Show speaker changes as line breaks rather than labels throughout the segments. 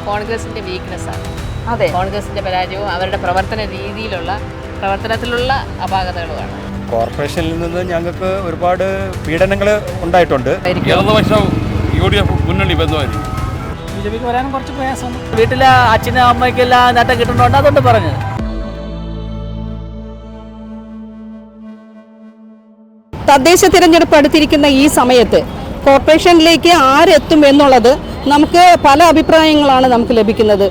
കോൺഗ്രസിൻ്റെ വീക്ക്നെസ്സാണ്.
അതെ,
കോൺഗ്രസിൻ്റെ പരാജയവും അവരുടെ പ്രവർത്തനത്തിലുള്ള അപാകതകളുമാണ്.
കോർപ്പറേഷനിൽ നിന്ന് ഞങ്ങൾക്ക് ഒരുപാട് പീഡനങ്ങൾ ഉണ്ടായിട്ടുണ്ട്.
ഇടതുപക്ഷം UDF മുന്നണി ബന്ധമായിരിക്കും.
ബിജെപിക്ക് വരാനും കുറച്ച് പ്രയാസമുണ്ട്. വീട്ടിലെ അച്ഛനും അമ്മയ്ക്കെല്ലാം നേട്ടം കിട്ടുന്നുണ്ട്, അതുകൊണ്ട് പറഞ്ഞത്.
തദ്ദേശ തിരഞ്ഞെടുപ്പ് അടുത്തിരിക്കുന്ന ഈ സമയത്ത് കോർപ്പറേഷനിലേക്ക് ആരെത്തും എന്നുള്ളത് നമുക്ക് പല അഭിപ്രായങ്ങളാണ് നമുക്ക് ലഭിക്കുന്നത്.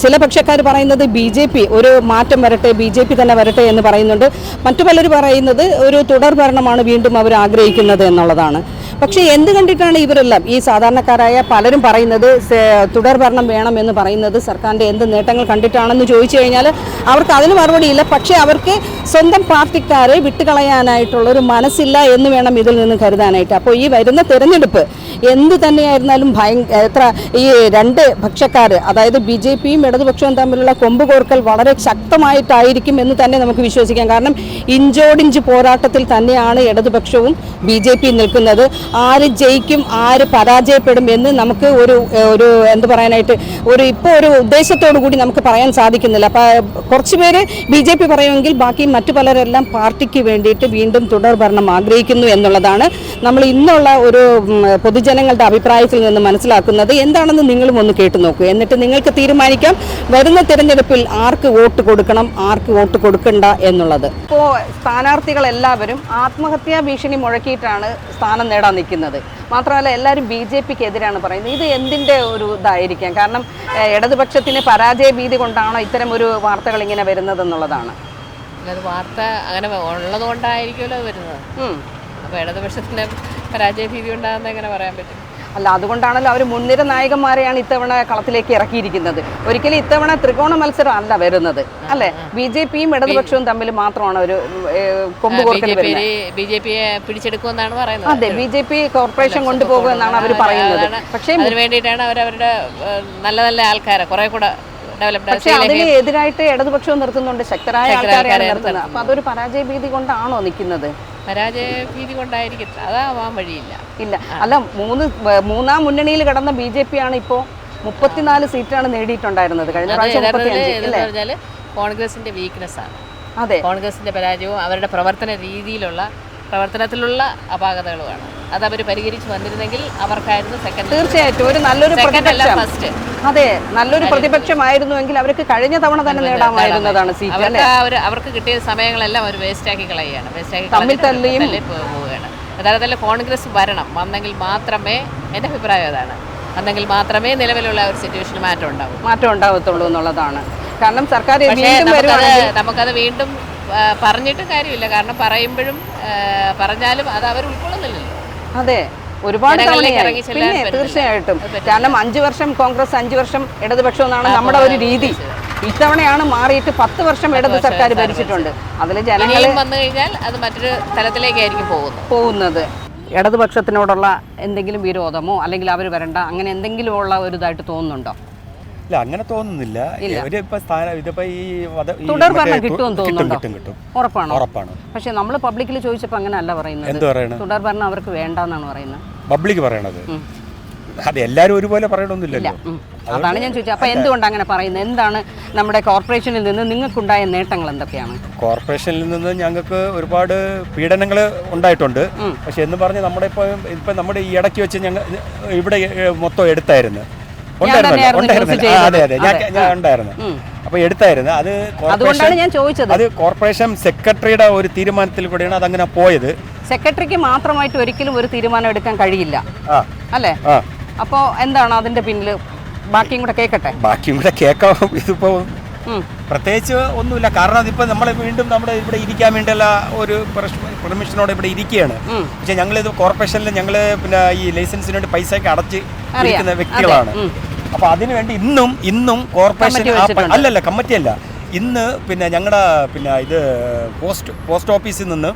ചില പക്ഷക്കാർ പറയുന്നത് BJP ഒരു മാറ്റം വരട്ടെ, BJP തന്നെ വരട്ടെ എന്ന് പറയുന്നുണ്ട്. മറ്റു പലർ പറയുന്നത് ഒരു തുടർ ഭരണമാണ് വീണ്ടും അവർ ആഗ്രഹിക്കുന്നത് എന്നുള്ളതാണ്. പക്ഷേ എന്ത് കണ്ടിട്ടാണ് ഇവരെല്ലാം ഈ സാധാരണക്കാരായ പലരും പറയുന്നത് തുടർ ഭരണം വേണം എന്ന് പറയുന്നത് സർക്കാരിൻ്റെ എന്ത് നേട്ടങ്ങൾ കണ്ടിട്ടാണെന്ന് ചോദിച്ചു കഴിഞ്ഞാൽ അവർക്ക് അതിന് മറുപടിയില്ല. പക്ഷേ അവർക്ക് സ്വന്തം പാർട്ടിക്കാരെ വിട്ടുകളയാനായിട്ടുള്ളൊരു മനസ്സില്ല എന്ന് വേണം ഇതിൽ നിന്ന് കരുതാനായിട്ട്. അപ്പോൾ ഈ വരുന്ന തിരഞ്ഞെടുപ്പ് എന്ത് തന്നെയായിരുന്നാലും എത്ര ഈ രണ്ട് പക്ഷക്കാർ, അതായത് BJPയും ഇടതുപക്ഷവും തമ്മിലുള്ള കൊമ്പ് കോർക്കൽ വളരെ ശക്തമായിട്ടായിരിക്കും എന്ന് തന്നെ നമുക്ക് വിശ്വസിക്കാം. കാരണം ഇഞ്ചോടിഞ്ച് പോരാട്ടത്തിൽ തന്നെയാണ് ഇടതുപക്ഷവും BJPയും നിൽക്കുന്നത്. ആര് ജയിക്കും, ആര് പരാജയപ്പെടും എന്ന് നമുക്ക് ഒരു എന്ത് പറയാനായിട്ട് ഇപ്പോൾ ഒരു ഉദ്ദേശത്തോടു കൂടി നമുക്ക് പറയാൻ സാധിക്കുന്നില്ല. അപ്പോൾ കുറച്ച് പേര് BJP പറയുമെങ്കിൽ ബാക്കി മറ്റു പലരെല്ലാം പാർട്ടിക്ക് വേണ്ടിയിട്ട് വീണ്ടും തുടർ ഭരണം ആഗ്രഹിക്കുന്നു എന്നുള്ളതാണ് നമ്മൾ ഇന്നുള്ള ഒരു പൊതുജനങ്ങളുടെ അഭിപ്രായത്തിൽ നിന്ന് മനസ്സിലാക്കുന്നത്. എന്താണെന്ന് നിങ്ങളും ഒന്ന് കേട്ടു നോക്കൂ, എന്നിട്ട് നിങ്ങൾക്ക് തീരുമാനിക്കാം വരുന്ന തിരഞ്ഞെടുപ്പിൽ ആർക്ക് വോട്ട് കൊടുക്കണം, ആർക്ക് വോട്ട് കൊടുക്കണ്ട എന്നുള്ളത്. ഇപ്പോൾ സ്ഥാനാർത്ഥികളെല്ലാവരും ആത്മഹത്യാ ഭീഷണി മുഴക്കിയിട്ടാണ് സ്ഥാനം നേടാൻ നിൽക്കുന്നത്. മാത്രമല്ല എല്ലാവരും BJPക്ക് എതിരാണ് പറയുന്നത്. ഇത് എന്തിൻ്റെ ഒരു ഇതായിരിക്കാം? കാരണം ഇടതുപക്ഷത്തിന് പരാജയ ഭീതി കൊണ്ടാണോ ഇത്തരം ഒരു വാർത്തകൾ ഇങ്ങനെ വരുന്നതെന്നുള്ളതാണ്.
അത് വാർത്ത അങ്ങനെ ഉള്ളത് കൊണ്ടായിരിക്കുമല്ലോ വരുന്നത്. അപ്പോൾ ഇടതുപക്ഷത്തിൻ്റെ പരാജയ ഭീതി ഉണ്ടാകുന്ന എങ്ങനെ പറയാൻ പറ്റും?
അല്ല, അതുകൊണ്ടാണല്ലോ അവർ മുൻനിര നായകന്മാരെയാണ് ഇത്തവണ കളത്തിലേക്ക് ഇറക്കിയിരിക്കുന്നത്. ഒരിക്കലും ഇത്തവണ ത്രികോണ മത്സരം അല്ല വരുന്നത്, അല്ലേ? BJPയും ഇടതുപക്ഷവും തമ്മിൽ മാത്രമാണ് ഒരു കൊമ്പ് കോർക്കൽ വരുന്നത്.
BJPയെ പിടിച്ചെടുക്കുമെന്നാണ് പറയുന്നത്.
അതെ, BJP കോർപ്പറേഷൻ കൊണ്ടുപോകുമെന്നാണ് അവർ പറയുന്നത്. പക്ഷേ
അതിന് വേണ്ടിയിട്ടാണ് അവരവരുടെ നല്ല നല്ല ആൾക്കാരെ കുറെ കൂടെ ഡെവലപ്ഡ്.
പക്ഷേ അതിന് എതിരായിട്ട് ഇടതുപക്ഷവും നിർത്തുന്നുണ്ട്, ശക്തരായ ആൾക്കാരെയാണ് നിർത്തുന്നത്. അപ്പോൾ അതൊരു പരാജയ ഭീതി കൊണ്ടാണോ നിൽക്കുന്നത്?
പരാജയ ഭീതി കൊണ്ടായിരിക്കും, അതാവാൻ വഴിയില്ല.
ഇല്ല, അല്ല, മൂന്നാം മുന്നണിയിൽ കിടന്ന BJP ആണ് ഇപ്പോൾ 34 സീറ്റാണ് നേടിയിട്ടുണ്ടായിരുന്നത് കഴിഞ്ഞ പ്രാവശ്യം. 35
പറഞ്ഞാൽ കോൺഗ്രസിന്റെ വീക്ക്നെസ്സാണ്.
അതെ,
കോൺഗ്രസിന്റെ പരാജയവും അവരുടെ പ്രവർത്തനത്തിലുള്ള അപാകതകളുമാണ്. അത് അവർ പരിഹരിച്ച് വന്നിരുന്നെങ്കിൽ അവർക്കായിരുന്നു സെക്കൻഡ്.
തീർച്ചയായിട്ടും ഒരു നല്ലൊരു
ഫസ്റ്റ്.
അതെ, നല്ലൊരു പ്രതിപക്ഷമായിരുന്നുവെങ്കിൽ അവർക്ക് കഴിഞ്ഞ തവണ തന്നെ നേടാമായിരുന്നതാണ് സീറ്റ്.
അവർക്ക് കിട്ടിയ സമയങ്ങളെല്ലാം അവർ വേസ്റ്റാക്കി കളയുകയാണ്,
തമ്മിൽ തല്ലിയും
പോവുകയാണ്. യഥാർത്ഥത്തിൽ കോൺഗ്രസ് വന്നെങ്കിൽ മാത്രമേ, എൻ്റെ അഭിപ്രായം അതാണ്, വന്നെങ്കിൽ മാത്രമേ നിലവിലുള്ള ഒരു സിറ്റുവേഷന് മാറ്റം
ഉണ്ടാവത്തുള്ളൂ എന്നുള്ളതാണ്. കാരണം സർക്കാർ
നമുക്കത് വീണ്ടും പറഞ്ഞിട്ട് കാര്യമില്ല. കാരണം പറഞ്ഞാലും അത് അവർ ഉൾക്കൊള്ളുന്നില്ലല്ലോ.
അതെ, ഒരുപാട് പിന്നെ തീർച്ചയായിട്ടും. കാരണം 5 വർഷം കോൺഗ്രസ്, 5 വർഷം ഇടതുപക്ഷം എന്നാണ് നമ്മുടെ ഒരു രീതി. ഇത്തവണയാണ് മാറിയിട്ട് 10 വർഷം ഇടത് സർക്കാർ ഭരിച്ചിട്ടുണ്ട്. അതിൽ ജനങ്ങൾ
വന്നു കഴിഞ്ഞാൽ അത് മറ്റൊരു തലത്തിലേക്കായിരിക്കും പോകുന്നത്.
ഇടതുപക്ഷത്തിനോടുള്ള എന്തെങ്കിലും വിരോധമോ അല്ലെങ്കിൽ അവർ വരണ്ട അങ്ങനെ എന്തെങ്കിലും ഉള്ള ഒരു ഇതായിട്ട് തോന്നുന്നുണ്ടോ?
ഇല്ല, അങ്ങനെ തോന്നുന്നില്ല.
തുടർ ഭരണം കിട്ടുമെന്ന് തോന്നുന്നുണ്ടോ?
കിട്ടും,
ഉറപ്പാണ്. പക്ഷെ നമ്മൾ പബ്ലിക്കിൽ ചോദിച്ചപ്പോൾ അങ്ങനെ അല്ല പറയുന്നത്. തുടർ ഭരണം അവർക്ക് വേണ്ടെന്നാണ് പറയുന്നത്
പബ്ലിക് പറയണത്. അത് എല്ലാവരും ഒരുപോലെ പറയണമെന്നില്ലല്ലോ.
അതാണ് ഞാൻ ചോദിച്ചത്. അപ്പോൾ എന്തുകൊണ്ട് അങ്ങനെ പറയുന്നത്? എന്താണ് നമ്മുടെ കോർപ്പറേഷനിൽ നിന്ന് നിങ്ങൾക്കുണ്ടായ നേട്ടങ്ങൾ എന്തൊക്കെയാണ്?
കോർപ്പറേഷനിൽ നിന്ന് ഞങ്ങൾക്ക് ഒരുപാട് പീഡനങ്ങൾ ഉണ്ടായിട്ടുണ്ട്. പക്ഷെ എന്ന് പറഞ്ഞ് ഇപ്പം നമ്മുടെ ഈ ഇടയ്ക്ക് വെച്ച് ഞങ്ങൾ ഇവിടെ മൊത്തം എടുത്തായിരുന്നു. അതെ, ഞാൻ ഉണ്ടായിരുന്നു. അപ്പൊ എടുത്തായിരുന്നു.
അതുകൊണ്ടാണ് ഞാൻ ചോദിച്ചത്.
അത് കോർപ്പറേഷൻ സെക്രട്ടറിയുടെ ഒരു തീരുമാനത്തിൽ കൂടെയാണ് അതങ്ങനെ പോയത്.
സെക്രട്ടറിക്ക് മാത്രമായിട്ട് ഒരിക്കലും ഒരു തീരുമാനം എടുക്കാൻ കഴിയില്ല, അല്ലേ? അപ്പോൾ എന്താണ് അതിന്റെ പിന്നിൽ? ബാക്കിയും കൂടെ
കേൾക്കാം. ഇതിപ്പോ പ്രത്യേകിച്ച് ഒന്നുമില്ല. കാരണം അതിപ്പോ നമ്മൾ വീണ്ടും നമ്മുടെ ഇവിടെ ഇരിക്കാൻ വേണ്ടിയുള്ള ഒരു പെർമിഷനോടെ ഇവിടെ ഇരിക്കുകയാണ്. പക്ഷെ ഞങ്ങളിത് കോർപ്പറേഷനിൽ പിന്നെ ഈ ലൈസൻസിന് വേണ്ടി പൈസയൊക്കെ അടച്ച് ഇരിക്കുന്ന വ്യക്തികളാണ്. അപ്പൊ അതിനുവേണ്ടി ഇന്നും കോർപ്പറേഷൻ അല്ലല്ല, കമ്മിറ്റിയല്ല, ഇന്ന് ഞങ്ങളുടെ ഇത് പോസ്റ്റ് ഓഫീസിൽ നിന്ന്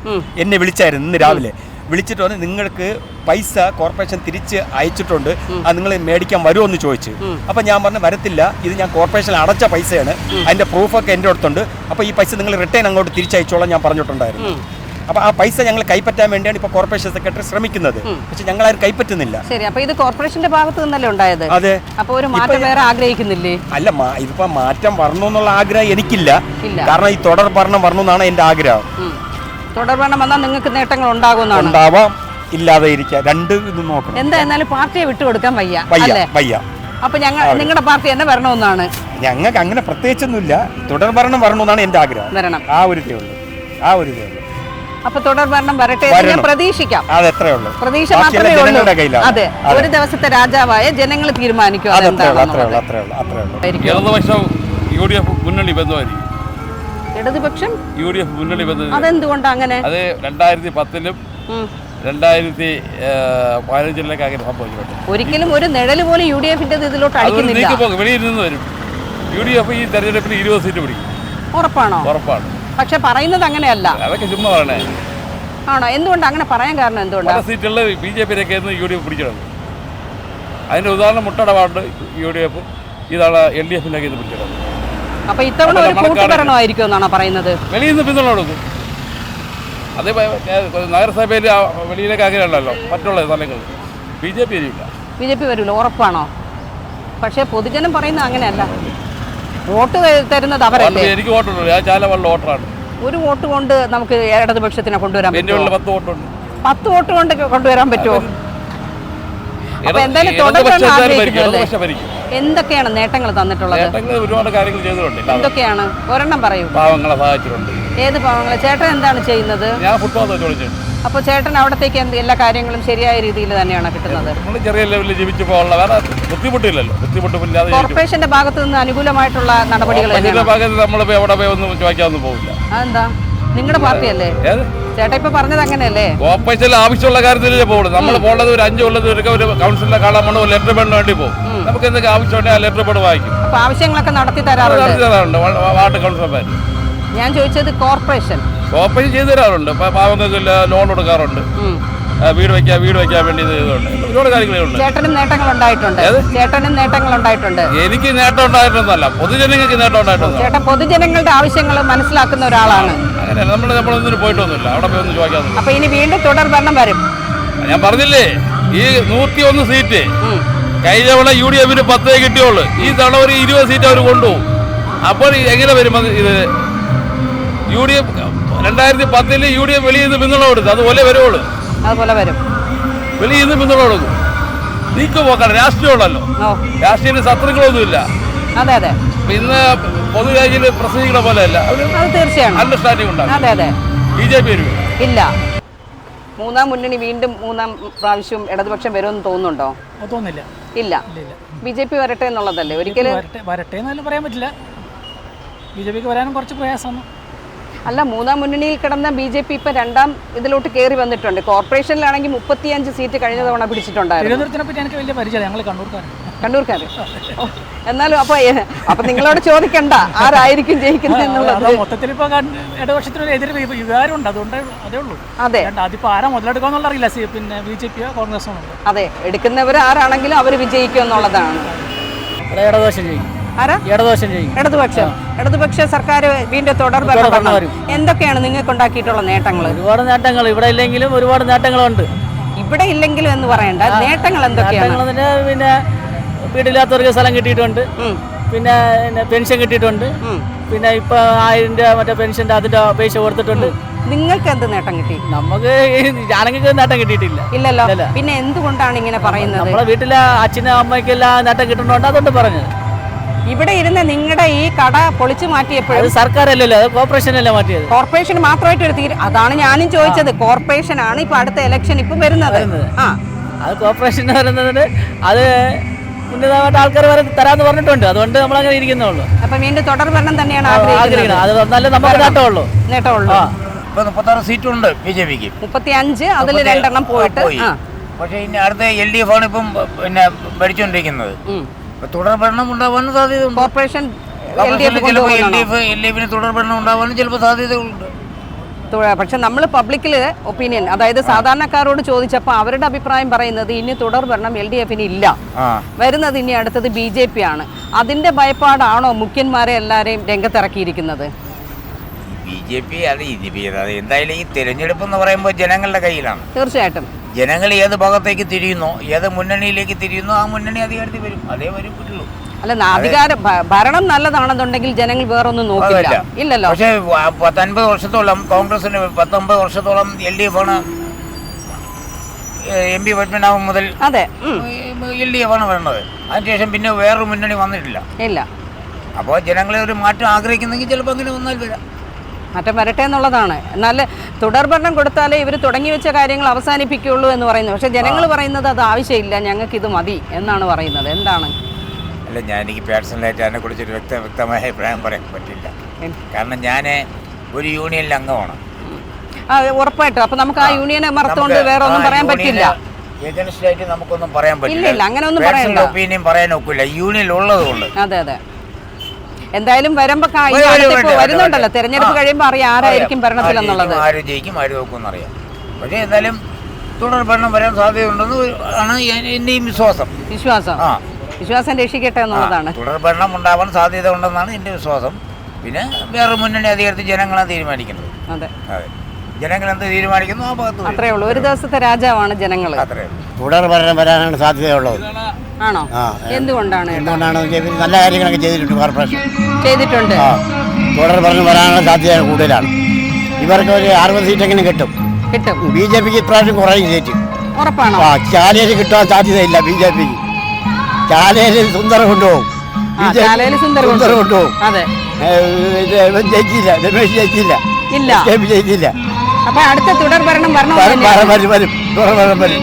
എന്നെ വിളിച്ചായിരുന്നു ഇന്ന് രാവിലെ. വിളിച്ചിട്ട് വന്ന് നിങ്ങൾക്ക് പൈസ കോർപ്പറേഷൻ തിരിച്ച് അയച്ചിട്ടുണ്ട്, അത് നിങ്ങൾ മേടിക്കാൻ വരുമോ എന്ന് ചോദിച്ചു. അപ്പം ഞാൻ പറഞ്ഞു വരത്തില്ല, ഇത് ഞാൻ കോർപ്പറേഷൻ അടച്ച പൈസയാണ്, അതിൻ്റെ പ്രൂഫൊക്കെ എൻ്റെ അടുത്തുണ്ട്, അപ്പോൾ ഈ പൈസ നിങ്ങൾ റിട്ടേൺ അങ്ങോട്ട് തിരിച്ചയച്ചോളാം ഞാൻ പറഞ്ഞിട്ടുണ്ടായിരുന്നു. അപ്പോൾ ആ പൈസ ഞങ്ങൾ കൈപ്പറ്റാൻ വേണ്ടിയാണ് ഇപ്പോൾ കോർപ്പറേഷൻ സെക്രട്ടറി ശ്രമിക്കുന്നത്. പക്ഷെ ഞങ്ങളാരും കൈപ്പറ്റുന്നില്ല.
ശരി, അപ്പോൾ ഇത് കോർപ്പറേഷന്റെ ഭാഗത്ത് നിന്നല്ലേ ഉണ്ടായത്?
അതെ.
അപ്പോൾ ഒരു മാറ്റം വേറെ ആഗ്രഹിക്കുന്നില്ലേ?
അല്ല, ഇതിപ്പോ മാറ്റം വരണം എന്നുള്ള ആഗ്രഹം എനിക്കില്ല. കാരണം ഈ തുടർ ഭരണം വരണമെന്നാണ് എൻ്റെ ആഗ്രഹം.
തുടർ ഭരണം വന്നാൽ നിങ്ങൾക്ക് നേട്ടങ്ങൾ ഉണ്ടാകുമെന്നാണ്.
ഉണ്ടാവാം, ഇല്ലാതെ ഇരിക്കുക, രണ്ട് ഇത് നോക്കണം.
എന്തായാലും പാർട്ടിയെ വിട്ടുകൊടുക്കാൻ വയ്യ.
വയ്യ.
അപ്പൊ നിങ്ങളുടെ പാർട്ടി തന്നെ വരണമെന്നാണ്.
ഞങ്ങൾക്ക് അങ്ങനെ പ്രത്യേകിച്ചൊന്നുമില്ല, തുടർ ഭരണം വരണമെന്നാണ് എൻ്റെ ആഗ്രഹം.
വരണം,
ആ ഒരു ഇതേ ഉള്ളൂ.
അപ്പൊ തുടർ ഭരണം വരട്ടെ എന്ന് പ്രതീക്ഷിക്കാം.
അത് എത്രേ ഉള്ളൂ,
പ്രതീക്ഷ മാത്രമേ ഉള്ളൂ. അതെ, ഒരു ദിവസത്തെ രാജാവായ ജനങ്ങൾ തീരുമാനിക്കും.
ഇടതുപക്ഷം UDF മുന്നണി ബന്ധമായിരിക്കും.
ഇടതുപക്ഷം
UDF മുന്നണി ബന്ധം.
അതെന്തുകൊണ്ട് അങ്ങനെ?
അത് 2010-ലും 2015-ലൊക്കെ അങ്ങനെ സംഭവിച്ചിട്ടുണ്ട്.
ഒരിക്കലും ഒരു നിഴല് പോലും UDF-ന്റെ ഇതിലോട്ട് അടിക്കുന്നില്ല.
വെളിയിൽ നിന്ന് വരും. UDF ഈ തെരഞ്ഞെടുപ്പിൽ 20 സീറ്റ് പിടിക്കും.
ഉറപ്പാണോ?
ഉറപ്പാണ്.
പക്ഷെ പറയുന്നത് അങ്ങനെയല്ല.
അതൊക്കെ ചുമ്മാ പറയണേ.
ആണോ? എന്തുകൊണ്ട് അങ്ങനെ പറയാൻ കാരണം എന്തുകൊണ്ടാണ്?
പല സീറ്റുകളിൽ BJP-യിലൊക്കെ UDF പിടിച്ചിടുന്നത്. അതിന്റെ ഉദാഹരണം മുട്ടട വാർഡ് UDF, ഇതാണ് LDF-ലേക്ക് പിടിച്ചിടുന്നത്.
അപ്പൊ ഇത്തവണ ഒരു കൂട്ടുഭരണമായിരിക്കും എന്നാണോ പറയുന്നത്?
വെളിയിൽ നിന്ന് പിന്തുണ കൊടുക്കും. അതേ നഗരസഭയിൽ വെളിയിലേക്ക് അങ്ങനെയല്ലല്ലോ മറ്റുള്ള സ്ഥലങ്ങൾ. BJP
വരില്ല. ഉറപ്പാണോ? പക്ഷെ പൊതുജനം പറയുന്നത് അങ്ങനെയല്ല. വോട്ട് തരുന്നത് അവരല്ലേ?
എനിക്ക് വോട്ടുണ്ട്, ഞാൻ ചാലവള്ള വോട്ടറാണ്.
ഒരു വോട്ട് കൊണ്ട് നമുക്ക് ഇടതുപക്ഷത്തിനെ കൊണ്ടുവരാൻ പറ്റുമോ?
10 വോട്ടുണ്ട്.
10 വോട്ട് കൊണ്ട് കൊണ്ടുവരാൻ പറ്റുമോ? അപ്പൊ എന്തായാലും എന്തൊക്കെയാണ് നേട്ടങ്ങൾ തന്നിട്ടുള്ളത്?
ഒരുപാട് കാര്യങ്ങൾ ചെയ്തിട്ടുണ്ട്.
എന്തൊക്കെയാണ്? ഒരെണ്ണം പറയൂ.
പാവങ്ങളെ സഹായിച്ചിട്ടുണ്ട്.
ഏത് പാവങ്ങളെ? ചേട്ടൻ എന്താണ് ചെയ്യുന്നത്?
ഞാൻ ഫുട്ബോൾ ചോദിച്ചിട്ടുണ്ട്.
അപ്പോൾ ചേട്ടൻ അവിടത്തേക്ക് എല്ലാ കാര്യങ്ങളും ശരിയായ രീതിയിൽ തന്നെയാണ് കിട്ടുന്നത്?
നമ്മൾ ചെറിയ ലെവലിൽ ജീവിച്ചു പോകാനുള്ള വേറെ ബുദ്ധിമുട്ടില്ലല്ലോ. ബുദ്ധിമുട്ടില്ലാതെ
കോർപ്പറേഷന്റെ ഭാഗത്ത് നിന്ന് അനുകൂലമായിട്ടുള്ള നടപടികൾ
ഭാഗത്ത് നമ്മളിപ്പോ എവിടെ പോയി ഒന്നും ചോദിക്കാനൊന്നും പോകില്ല.
അതെന്താ? നിങ്ങളുടെ പാർട്ടിയല്ലേ? ചേട്ടാ ഇപ്പൊ പറഞ്ഞത് അങ്ങനെയല്ലേ?
കോർപ്പറേഷനിൽ ആവശ്യമുള്ള കാര്യത്തിലേ പോകുള്ളൂ. നമ്മൾ പോകേണ്ടത് ഒരു 5 കൊല്ലത്തിലൊക്കെ ഒരു കൗൺസിലിനെ കാണാൻ വേണ്ടി ഒരു ലെറ്റർ പേഡിന് വേണ്ടി പോകും. നമുക്ക് എന്തൊക്കെ ആവശ്യമുണ്ടെങ്കിൽ ആ ലെറ്റർ പേഡ് വായിക്കും.
അപ്പൊ ആവശ്യങ്ങളൊക്കെ നടത്തി തരാറുണ്ട്
വാർഡ് കൗൺസിലർമാർ.
ഞാൻ ചോദിച്ചത് കോർപ്പറേഷൻ
ചെയ്തു തരാറുണ്ട്. പാവങ്ങൾക്ക് ലോൺ കൊടുക്കാറുണ്ട്. വീട് വയ്ക്കാൻ വേണ്ടി ചെയ്തുണ്ട്. ഒരുപാട് കാര്യങ്ങളുണ്ട്.
ചേട്ടനും നേട്ടങ്ങൾ ഉണ്ടായിട്ടുണ്ട്.
എനിക്ക് നേട്ടം ഉണ്ടായിട്ടൊന്നുമല്ല, പൊതുജനങ്ങൾക്ക് നേട്ടം ഉണ്ടായിട്ടുണ്ട്.
ചേട്ടൻ പൊതുജനങ്ങളുടെ ആവശ്യങ്ങൾ മനസ്സിലാക്കുന്ന ഒരാളാണ്.
അങ്ങനെയല്ല, നമ്മളൊന്നും പോയിട്ടൊന്നുമില്ല, അവിടെ പോയി ഒന്നും ചോദിക്കാതെ.
അപ്പൊ ഇനി വീണ്ടും തുടർ ഭരണം വരും.
ഞാൻ പറഞ്ഞില്ലേ, ഈ 101 സീറ്റ് കഴിഞ്ഞ തവണ UDF-ന് 10 കിട്ടിയുള്ളൂ. ഈ തവണ ഒരു 20 സീറ്റ് അവർ കൊണ്ടുപോകും. അപ്പോൾ എങ്ങനെ വരും ഇത്? UDF 2010-ൽ UDF വെളിയിൽ നിന്ന് പിന്തുണ കൊടുത്തു, അതുപോലെ വരുവുള്ളൂ. വെളിയിൽ നിന്ന് പിന്തുണ കൊടുക്കും. നീക്കുപോക്കാണ്, രാഷ്ട്രീയമുള്ളല്ലോ. രാഷ്ട്രീയ ശത്രുക്കളൊന്നുമില്ല. ഇന്ന് പൊതുരാജ്യത്തിൽ പ്രസംഗിക്കുന്ന പോലെയല്ല, തീർച്ചയായും അണ്ടർസ്റ്റാൻഡിംഗ് ഉണ്ടാകും. BJP
ഇല്ല. മൂന്നാം മുന്നണി വീണ്ടും മൂന്നാം പ്രാവശ്യം ഇടതുപക്ഷം വരുമെന്ന് തോന്നുന്നുണ്ടോ?
തോന്നുന്നില്ല.
ഇല്ല. BJP വരട്ടെ എന്നുള്ളതല്ലേ? ഒരിക്കലും
വരട്ടെ എന്നല്ല പറയാൻ പറ്റില്ല. BJPക്ക് വരാനും കുറച്ച് പ്രയാസമാണ്.
അല്ല, മൂന്നാം മുന്നണിയിൽ കിടന്ന BJP ഇപ്പൊ രണ്ടാം ഇതിലോട്ട് കയറി വന്നിട്ടുണ്ട്. കോർപ്പറേഷനിലാണെങ്കിൽ 35 സീറ്റ് കഴിഞ്ഞ തവണ പിടിച്ചിട്ടുണ്ടായിരുന്നു.
തിരുവനന്തപുരത്തിനെ പറ്റി എനിക്ക് വലിയ പരിചയം. ഞങ്ങൾ കണ്ണൂർക്കാര്. എന്നാലും അപ്പൊ നിങ്ങളോട് ചോദിക്കണ്ട ആരായിരിക്കും ജയിക്കുന്നത് എന്നുള്ളത്. മൊത്തത്തിൽ ഇപ്പൊ ഇടതുപക്ഷത്തിനൊരു എതിര് വികാരമുണ്ട്, അതുകൊണ്ട് അതേ ഉള്ളൂ.
അതെ,
അതിപ്പോ ആരാ മുതലെടുക്കാന്നുള്ള അറിയില്ല. പിന്നെ BJPയോ കോൺഗ്രസോ ഉണ്ട്.
അതെ, എടുക്കുന്നവർ ആരാണെങ്കിലും അവർ വിജയിക്കും എന്നുള്ളതാണ്.
ഇടതുപക്ഷം ജയിക്കും.
ഇടതുപക്ഷ സർക്കാർ വീണ്ടും തുടർ ഭരണം. എന്തൊക്കെയാണ് നിങ്ങൾക്ക് ഉണ്ടാക്കിയിട്ടുള്ള നേട്ടങ്ങൾ?
ഒരുപാട് നേട്ടങ്ങൾ. ഇവിടെ ഇല്ലെങ്കിലും ഒരുപാട് നേട്ടങ്ങളുണ്ട്.
ഇവിടെ ഇല്ലെങ്കിലും എന്ന് പറയണ്ട, നേട്ടങ്ങൾ എന്തൊക്കെയാണ്?
പിന്നെ വീടില്ലാത്തവർക്ക് സ്ഥലം കിട്ടിയിട്ടുണ്ട്, പിന്നെ പെൻഷൻ കിട്ടിയിട്ടുണ്ട്, പിന്നെ ഇപ്പൊ 1000 രൂപ മറ്റേ പെൻഷന്റെ അതിന്റെ അപേക്ഷ കൊടുത്തിട്ടുണ്ട്.
നിങ്ങൾക്ക് എന്ത് നേട്ടം കിട്ടി?
നമുക്ക് ജനങ്ങൾക്ക് നേട്ടം കിട്ടിയിട്ടില്ല.
ഇല്ലല്ലോ. പിന്നെ എന്തുകൊണ്ടാണ് ഇങ്ങനെ പറയുന്നത്?
നമ്മളെ വീട്ടിലെ അച്ഛനും അമ്മയ്ക്കെല്ലാം നേട്ടം കിട്ടുന്നുണ്ട്, അതുകൊണ്ട് പറഞ്ഞത്.
ഇവിടെ ഇരുന്ന് നിങ്ങളുടെ ഈ കട പൊളിച്ചു മാറ്റിയപ്പോഴും
സർക്കാരല്ലല്ലോ, അത് കോർപ്പറേഷനല്ലേ മാറ്റിയത്.
കോർപ്പറേഷൻ മാത്രമായിട്ട് ഒരു അതാണ് ഞാനും ചോദിച്ചത്. കോർപ്പറേഷൻ ആണ് ഇപ്പൊ അടുത്ത ഇലക്ഷൻ ഇപ്പൊ വരുന്നത്.
അത് കോർപ്പറേഷൻ വരുന്നതിന് അത് ഉന്നതമായിട്ട് ആൾക്കാർ തരാന്ന് പറഞ്ഞിട്ടുണ്ട്, അതുകൊണ്ട് നമ്മളങ്ങനെ ഇരിക്കുന്നുള്ളൂ.
അപ്പൊ വീണ്ടും തുടർ ഭരണം തന്നെയാണ്
ആഗ്രഹിക്കുന്നത്. അത് വന്നാലേ നമുക്ക് നേട്ടമുള്ളൂ.
36 സീറ്റുണ്ട് BJPക്ക്.
35 അതിൽ 2 എണ്ണം പോയിട്ട്.
പക്ഷേ ഇനി അടുത്ത LDF ആണ് ഇപ്പം പിന്നെ ഭരിച്ചുകൊണ്ടിരിക്കുന്നത്. തുടർ ഭരണം ഉണ്ടാവാനും സാധ്യതയുണ്ട്.
കോർപ്പറേഷൻ
LDF-ന് തുടർ ഭരണം ഉണ്ടാവാനും ചിലപ്പോൾ സാധ്യതകളുണ്ട്.
പക്ഷെ നമ്മൾ പബ്ലിക്കിൽ ഒപ്പീനിയൻ, അതായത് സാധാരണക്കാരോട് ചോദിച്ചപ്പോൾ അവരുടെ അഭിപ്രായം പറയുന്നത് ഇനി തുടർ ഭരണം LDF-ന് ഇല്ല, വരുന്നത് ഇനി അടുത്തത് BJP ആണ്. അതിന്റെ ഭയപ്പാടാണോ മുഖ്യന്മാരെ എല്ലാരെയും രംഗത്തിറക്കിയിരിക്കുന്നത്?
BJP അത് അത് എന്തായാലും ഈ തിരഞ്ഞെടുപ്പ് എന്ന് പറയുമ്പോൾ ജനങ്ങളുടെ കയ്യിലാണ്.
തീർച്ചയായിട്ടും
ജനങ്ങൾ ഏത് ഭാഗത്തേക്ക് തിരിയുന്നോ, ഏത് മുന്നണിയിലേക്ക് തിരിയുന്നോ, ആ മുന്നണി അധികാരത്തിൽ വരും. അതേ വരുള്ളൂ.
അല്ല, ഭരണം നല്ലതാണെന്നുണ്ടെങ്കിൽ ജനങ്ങൾ വേറൊന്നും നോക്കില്ല. ഇല്ലല്ലോ.
പക്ഷേ 50 വർഷത്തോളം കോൺഗ്രസിന് 19 വർഷത്തോളം LDF ആണ്. MP പത്മനാഭൻ മുതൽ
അതെ
LDF ആണ് വരുന്നത്. അതിനുശേഷം പിന്നെ വേറൊരു മുന്നണി വന്നിട്ടില്ല.
ഇല്ല.
അപ്പോൾ ജനങ്ങളെ ഒരു മാറ്റം ആഗ്രഹിക്കുന്നെങ്കിൽ ചിലപ്പോൾ അങ്ങനെ വന്നാൽ വരാം.
മാറ്റം വരട്ടെ എന്നുള്ളതാണ്. എന്നാൽ തുടർഭരണം കൊടുത്താലേ ഇവർ തുടങ്ങി വെച്ച കാര്യങ്ങൾ അവസാനിപ്പിക്കുകയുള്ളൂ എന്ന് പറയുന്നു. പക്ഷേ ജനങ്ങൾ പറയുന്നത് അത് ആവശ്യമില്ല, ഞങ്ങൾക്കിത് മതി എന്നാണ് പറയുന്നത്. എന്താണ്?
അല്ല, എനിക്ക് പേഴ്സണലായിട്ട് അതിനെക്കുറിച്ചൊരു വ്യക്തമായ അഭിപ്രായം പറയാൻ പറ്റില്ല. കാരണം ഞാൻ ഒരു യൂണിയനിൽ അംഗമാണ്.
ഉറപ്പായിട്ടും. അപ്പോൾ നമുക്ക് ആ യൂണിയനെ മറത്തുകൊണ്ട് വേറെ ഒന്നും പറയാൻ പറ്റില്ല.
ഏജൻസിയായിട്ട് നമുക്കൊന്നും പറയാൻ പറ്റില്ല.
ഇല്ല, അങ്ങനെ ഒന്നും പറയണ്ട.
ഒപ്പീനിയൻ പറയാൻ ഒക്കില്ല, യൂണിയനിൽ ഉള്ളതുകൊണ്ട്.
അതെ അതെ. എന്തായാലും വരുന്നുണ്ടല്ലോ, തെരഞ്ഞെടുപ്പ് കഴിയുമ്പോൾ അറിയാം ആരായിരിക്കും ഭരണത്തിൽ എന്നുള്ളത്.
ആര് ജയിക്കും, ആര് നോക്കും അറിയാം. പക്ഷേ എന്തായാലും തുടർ ഭരണം വരാൻ സാധ്യതയുണ്ടെന്ന് ആണ് എന്റെയും വിശ്വാസം.
വിശ്വാസം രക്ഷിക്കട്ടെ എന്നുള്ളതാണ്.
തുടർ ഭരണം ഉണ്ടാവാൻ സാധ്യത ഉണ്ടെന്നാണ് എൻ്റെ വിശ്വാസം. പിന്നെ വേറെ മുന്നണി അധികാരത്തിൽ ജനങ്ങളാണ് തീരുമാനിക്കുന്നത്.
അതെ,
ജനങ്ങൾ എന്ത് തീരുമാനിക്കുന്നു ആ ഭാഗത്ത്
അത്രേ ഉള്ളൂ. ഒരു ദിവസത്തെ രാജാവാണ് ജനങ്ങൾ.
തുടർ ഭരണം വരാനാണ് സാധ്യതയുള്ളത്.
ആണോ? എന്തുകൊണ്ടാണ്?
നല്ല കാര്യങ്ങളൊക്കെ ചെയ്തിട്ടുണ്ട്, കോർപ്പറേഷൻ
ചെയ്തിട്ടുണ്ട്.
തുടർ ഭരണം വരാനുള്ള സാധ്യത കൂടുതലാണ്. ഇവർക്ക് ഒരു 60 സീറ്റെങ്കിലും കിട്ടും. BJPക്ക് ഇപ്രാവശ്യം കുറയും സീറ്റ്.
ഉറപ്പാണോ?
ചാലയിൽ കിട്ടാൻ സാധ്യതയില്ല. BJPക്ക് ചാലയിൽ സുന്ദർ കൊണ്ടുപോകും. സുന്ദർ കൊണ്ടുപോകും. ജയിച്ചില്ല, രമേശ് ജയിച്ചില്ല.
ഇല്ല,
ജയിച്ചില്ല.
അപ്പൊ അടുത്ത തുടർ ഭരണം
വരും. തുടർ ഭരണം വരും.